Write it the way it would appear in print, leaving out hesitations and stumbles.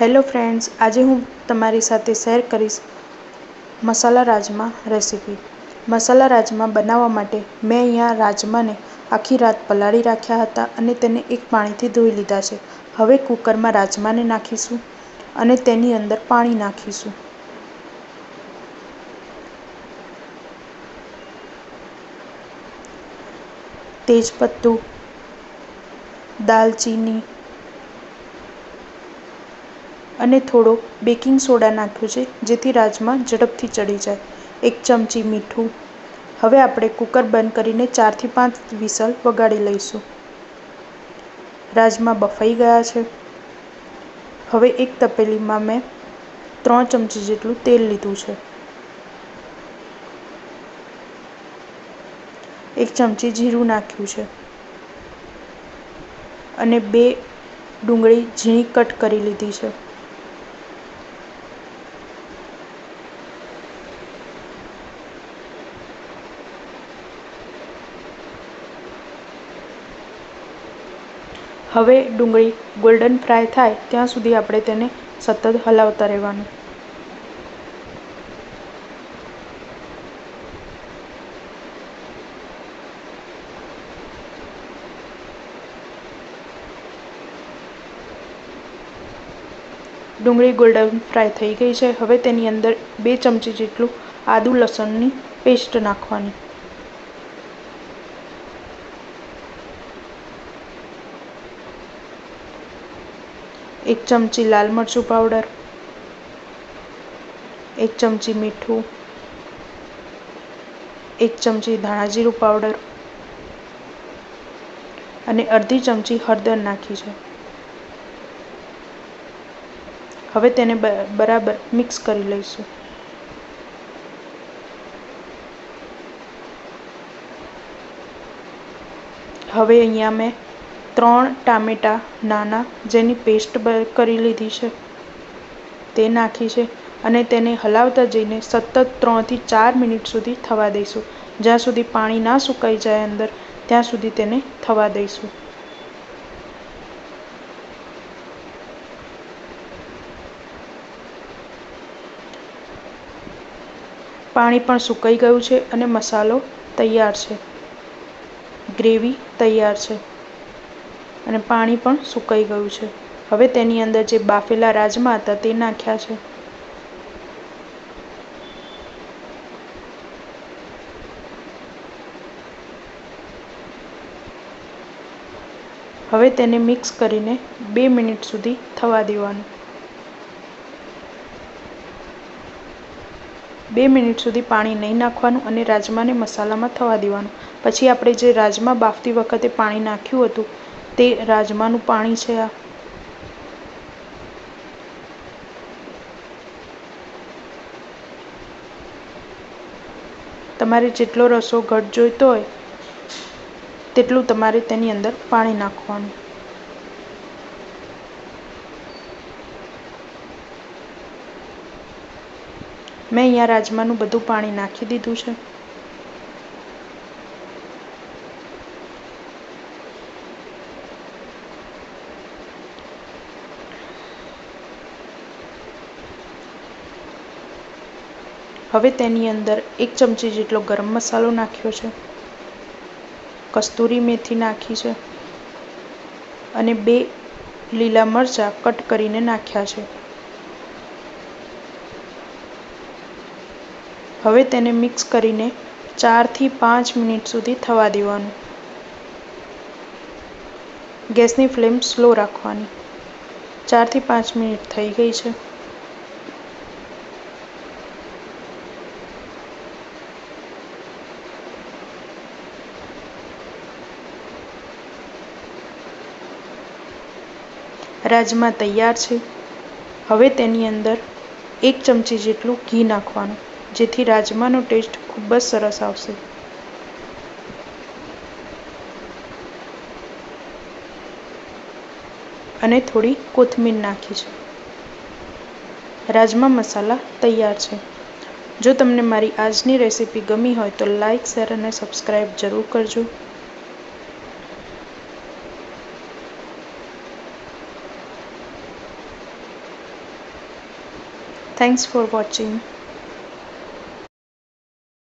Hello friends, આજે હું તમારી સાથે શેર કરીશ મસાલા રાજમા રેસીપી। મસાલા રાજમા બનાવવા માટે મેં અહીંયા રાજમાને આખી રાત પલાળી રાખ્યા હતા અને તેને એક પાણીથી ધોઈ લીધા છે। હવે કુકરમાં રાજમાને નાખીશું અને તેની અંદર પાણી નાખીશું। તેજપત્તું, દાલચીની અને થોડો બેકિંગ સોડા નાખ્યો છે જેથી રાજમા ઝડપથી ચડી જાય। 1 ચમચી મીઠું। હવે આપણે કુકર બંધ કરીને 4 થી 5 વિસલ વગાડી લઈશું। રાજમા બફાઈ ગયા છે। હવે એક તપેલીમાં મેં 3 ચમચી જેટલું તેલ લીધું છે। 1 ચમચી જીરું નાખ્યું છે અને 2 ડુંગળી ઝીણી કટ કરી લીધી છે। હવે ડુંગળી ગોલ્ડન ફ્રાય થાય ત્યાં સુધી આપણે તેને સતત હલાવતા રહેવાનું। ડુંગળી ગોલ્ડન ફ્રાય થઈ ગઈ છે। હવે તેની અંદર 2 ચમચી જેટલું આદુ લસણની પેસ્ટ નાખવાની। એક ચમચી લાલ મરચું પાવડર, 1 ચમચી મીઠું, 1 ચમચી ધાણા જીરું પાવડર અને અડધી ચમચી હળદર નાખી છે। હવે તેને બરાબર મિક્સ કરી લઈશું। હવે અહીંયા મેં 3 ટામેટાં નાના જેની પેસ્ટ કરી લીધી છે તે નાખી છે અને તેને હલાવતા જઈને સતત 3 થી 4 મિનિટ સુધી થવા દઈશું। જ્યાં સુધી પાણી ના સુકાઈ જાય અંદર ત્યાં સુધી તેને થવા દઈશું। પાણી પણ સુકાઈ ગયું છે અને મસાલો તૈયાર છે। ગ્રેવી તૈયાર છે અને પાણી પણ સુકાઈ ગયું છે। હવે તેની અંદર જે બાફેલા રાજમા હતા તે નાખ્યા છે। હવે તેને મિક્સ કરીને 2 મિનિટ સુધી થવા દેવાનું। 2 મિનિટ સુધી પાણી નહીં નાખવાનું અને રાજમાને મસાલામાં થવા દેવાનું। પછી આપણે જે રાજમા બાફતી વખતે પાણી નાખ્યું હતું તે રાજમાનું પાણી છે આ। તમારે જેટલો રસો ઘટ જોઈતો હોય તેટલું તમારે તેની અંદર પાણી નાખવાનું। મેં અહીંયા રાજમાનું બધું પાણી નાખી દીધું છે। હવે તેની અંદર 1 ચમચી જેટલો ગરમ મસાલો નાખ્યો છે, કસ્તુરી મેથી નાખી છે અને 2 લીલા મરચાં કટ કરીને નાખ્યા છે। હવે તેને મિક્સ કરીને 4 થી 5 મિનિટ સુધી થવા દેવાનું। ગેસની ફ્લેમ સ્લો રાખવાની। 4 થી 5 મિનિટ થઈ ગઈ છે। રાજમા તૈયાર છે। હવે તેની અંદર 1 ચમચી જેટલું ઘી નાખવાનું જેથી રાજમાનો ટેસ્ટ ખૂબ જ સરસ આવશે। અને થોડી કોથમીર નાખી છે। રાજમા મસાલા તૈયાર છે। જો તમને મારી આજની રેસીપી ગમી હોય તો લાઈક, શેર અને સબસ્ક્રાઈબ જરૂર કરજો। Thanks for watching.